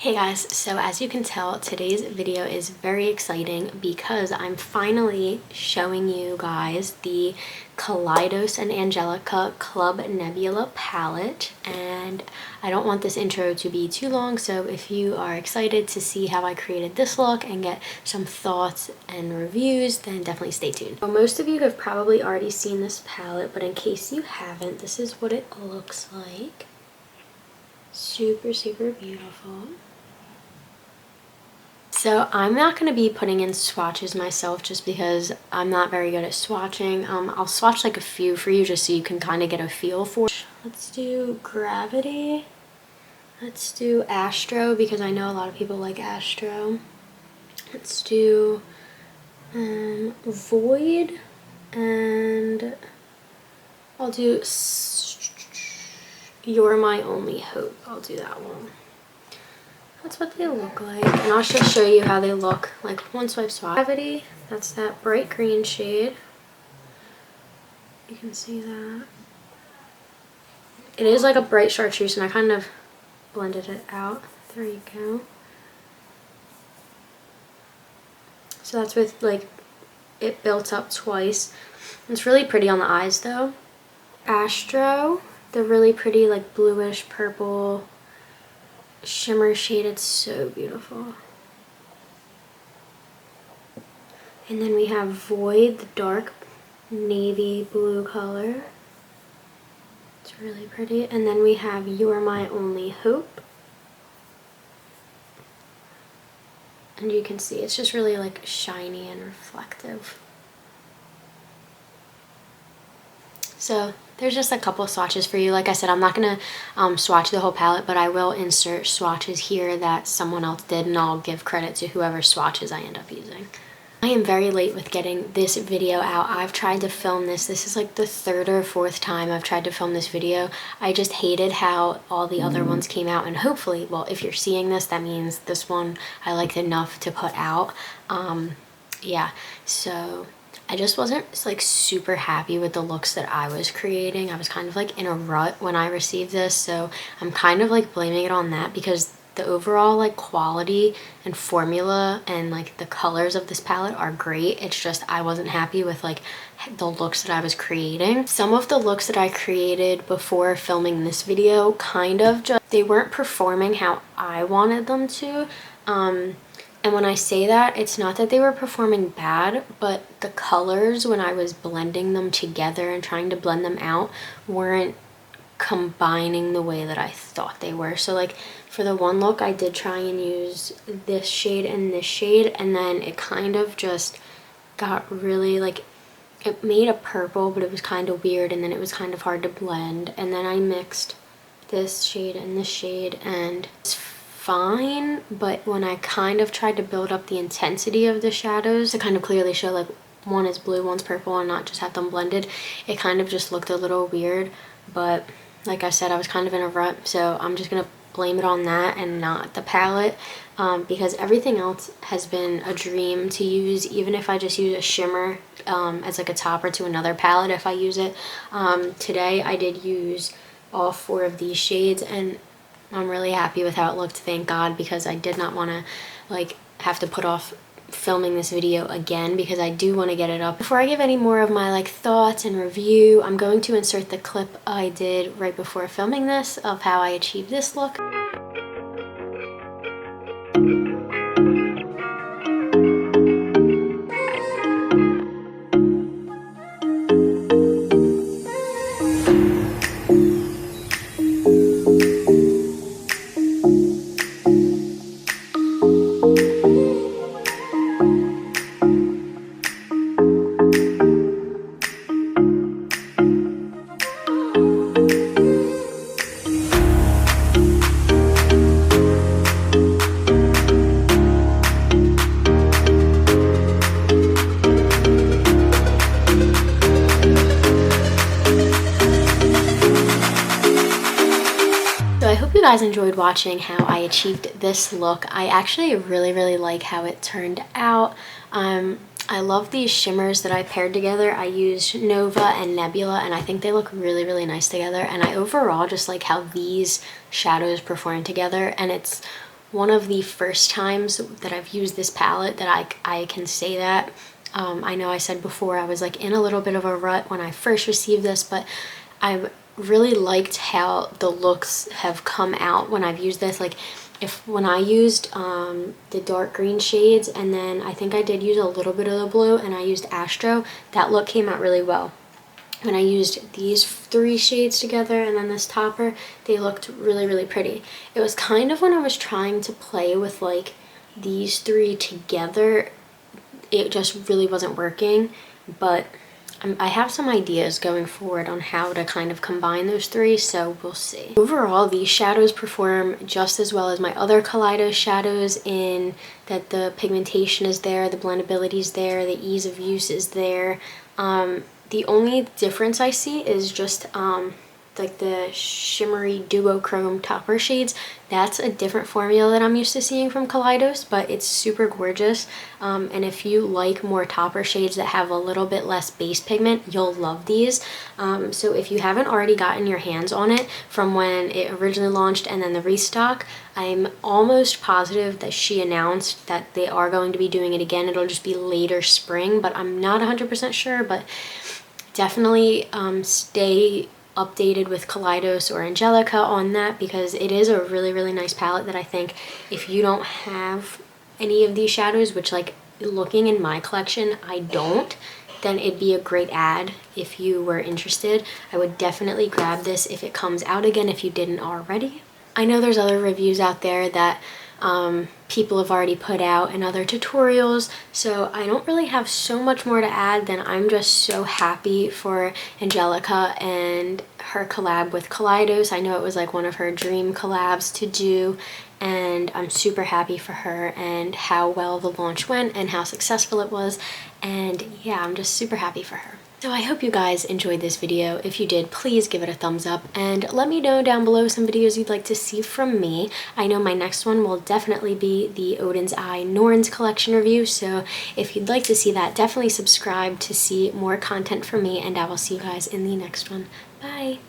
Hey guys, so as you can tell, today's video is very exciting because I'm finally showing you guys the Kaleidos and Angelica Club Nebula palette, and I don't want this intro to be too long, so if you are excited to see how I created this look and get some thoughts and reviews, then definitely stay tuned. Well, most of you have probably already seen this palette, but in case you haven't, this is what it looks like. Super, super beautiful. So I'm not going to be putting in swatches myself just because I'm not very good at swatching. I'll swatch like a few for you just so you can kind of get a feel for it. Let's do Gravity. Let's do Astro because I know a lot of people like Astro. Let's do Void, and I'll do You're My Only Hope. I'll do that one. That's what they look like, and I'll just show you how they look like one swipe swatch. Gravity, that's that bright green shade. You can see that. It is like a bright chartreuse, and I kind of blended it out. There you go. So that's with like it built up twice. It's really pretty on the eyes though. Astro, the really pretty like bluish purple shimmer shade. It's so beautiful. And then we have Void, the dark navy blue color. It's really pretty. And then we have You're My Only Hope. And you can see it's just really like shiny and reflective. So there's just a couple of swatches for you. Like I said, I'm not going to swatch the whole palette, but I will insert swatches here that someone else did, and I'll give credit to whoever swatches I end up using. I am very late with getting this video out. I've tried to film this. This is like the third or fourth time I've tried to film this video. I just hated how all the other ones came out, and hopefully, well, if you're seeing this, that means this one I liked enough to put out. Yeah, so I just wasn't like super happy with the looks that I was creating. I was kind of like in a rut when I received this, so I'm kind of like blaming it on that because the overall like quality and formula and like the colors of this palette are great. It's just I wasn't happy with like the looks that I was creating. Some of the looks that I created before filming this video kind of just, they weren't performing how I wanted them to. And when I say that, it's not that they were performing bad, but the colors when I was blending them together and trying to blend them out weren't combining the way that I thought they were. So like for the one look, I did try and use this shade and this shade, and then it kind of just got really like, it made a purple, but it was kind of weird, and then it was kind of hard to blend. And then I mixed this shade and this shade, and it's fine, but when I kind of tried to build up the intensity of the shadows to kind of clearly show like one is blue, one's purple, and not just have them blended, it kind of just looked a little weird. But like I said, I was kind of in a rut, so I'm just gonna blame it on that and not the palette, because everything else has been a dream to use, even if I just use a shimmer as like a topper to another palette if I use it. Today I did use all four of these shades, and I'm really happy with how it looked, thank God, because I did not want to like have to put off filming this video again because I do want to get it up. Before I give any more of my like thoughts and review, I'm going to insert the clip I did right before filming this of how I achieved this look. I hope you guys enjoyed watching how I achieved this look. I actually really like how it turned out. I love these shimmers that I paired together. I used Nova and Nebula, and I think they look really nice together. And I overall just like how these shadows perform together, and it's one of the first times that I've used this palette that I can say that. I know I said before I was like in a little bit of a rut when I first received this, but I've really liked how the looks have come out when I've used this. Like when I used the dark green shades, and then I think I did use a little bit of the blue, and I used Astro, that look came out really well. When I used these 3 shades together and then this topper, they looked really, really pretty. It was kind of when I was trying to play with like these 3 together, it just really wasn't working, but I have some ideas going forward on how to kind of combine those 3, so we'll see. Overall, these shadows perform just as well as my other Kaleidos shadows in that the pigmentation is there, the blendability is there, the ease of use is there. The only difference I see is just like the shimmery duochrome topper shades. That's a different formula that I'm used to seeing from Kaleidos, but it's super gorgeous. And if you like more topper shades that have a little bit less base pigment, you'll love these. So if you haven't already gotten your hands on it from when it originally launched and then the restock, I'm almost positive that she announced that they are going to be doing it again. It'll just be later spring, but I'm not 100% sure, but definitely stay updated with Kaleidos or Angelica on that, because it is a really, really nice palette that I think if you don't have any of these shadows, which like looking in my collection, I don't, then it'd be a great ad if you were interested. I would definitely grab this if it comes out again if you didn't already. I know there's other reviews out there that people have already put out and other tutorials, so I don't really have so much more to add than I'm just so happy for Angelica and her collab with Kaleidos. I know it was like one of her dream collabs to do, and I'm super happy for her and how well the launch went and how successful it was, and yeah, I'm just super happy for her. So I hope you guys enjoyed this video. If you did, please give it a thumbs up and let me know down below some videos you'd like to see from me. I know my next one will definitely be the Odin's Eye Norns collection review, so if you'd like to see that, definitely subscribe to see more content from me, and I will see you guys in the next one. Bye!